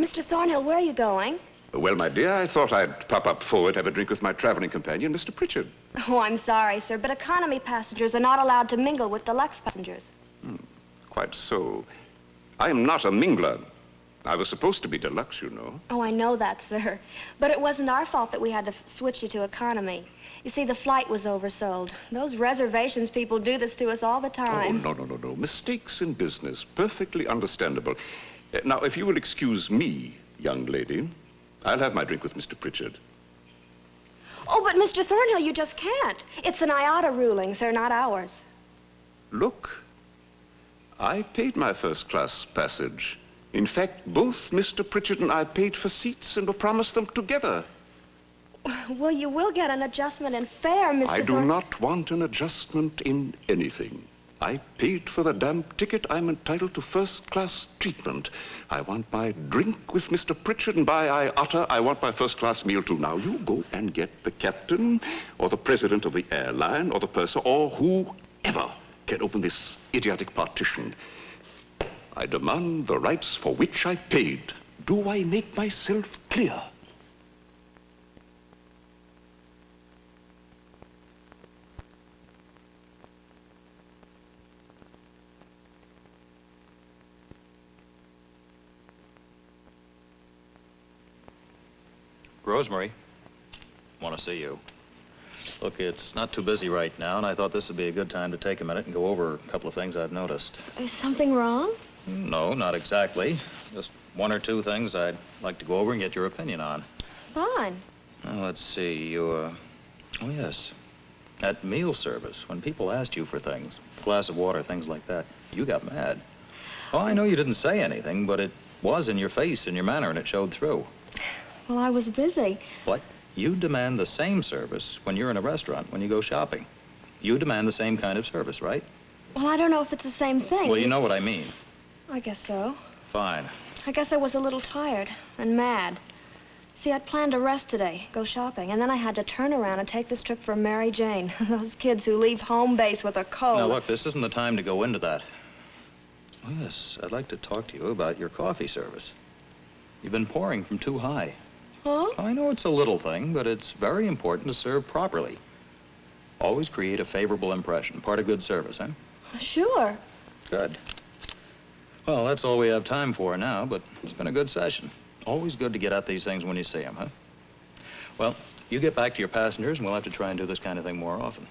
Mr. Thornhill, where are you going? Well, my dear, I thought I'd pop up forward, have a drink with my traveling companion, Mr. Pritchard. Oh, I'm sorry, sir, but economy passengers are not allowed to mingle with deluxe passengers. Quite so. I am not a mingler. I was supposed to be deluxe, you know. Oh, I know that, sir. But it wasn't our fault that we had to switch you to economy. You see, the flight was oversold. Those reservations people do this to us all the time. Oh, no. Mistakes in business. Perfectly understandable. Now, if you will excuse me, young lady, I'll have my drink with Mr. Pritchard. Oh, but Mr. Thornhill, you just can't. It's an IATA ruling, sir, not ours. Look, I paid my first-class passage. In fact, both Mr. Pritchard and I paid for seats and were promised them together. Well, you will get an adjustment in fare, Mr. I do not want an adjustment in anything. I paid for the damn ticket. I'm entitled to first-class treatment. I want my drink with Mr. Pritchard, and by IATA, I want my first-class meal, too. Now, you go and get the captain, or the president of the airline, or the purser, or whoever can open this idiotic partition. I demand the rights for which I paid. Do I make myself clear? Rosemary, want to see you. Look, it's not too busy right now, and I thought this would be a good time to take a minute and go over a couple of things I've noticed. Is something wrong? No, not exactly. Just one or two things I'd like to go over and get your opinion on. Fine. Well, let's see, oh, yes. At meal service, when people asked you for things, a glass of water, things like that, you got mad. Oh, I know you didn't say anything, but it was in your face and your manner, and it showed through. Well, I was busy. What? You demand the same service when you're in a restaurant, when you go shopping. You demand the same kind of service, right? Well, I don't know if it's the same thing. Well, you know what I mean. I guess so. Fine. I guess I was a little tired and mad. See, I'd planned to rest today, go shopping, and then I had to turn around and take this trip for Mary Jane. Those kids who leave home base with a cold. Now, look, this isn't the time to go into that. Oh, yes, I'd like to talk to you about your coffee service. You've been pouring from too high. Huh? I know it's a little thing, but it's very important to serve properly. Always create a favorable impression. Part of good service, huh? Sure. Good. Well, that's all we have time for now, but it's been a good session. Always good to get at these things when you see them, huh? Well, you get back to your passengers, and we'll have to try and do this kind of thing more often.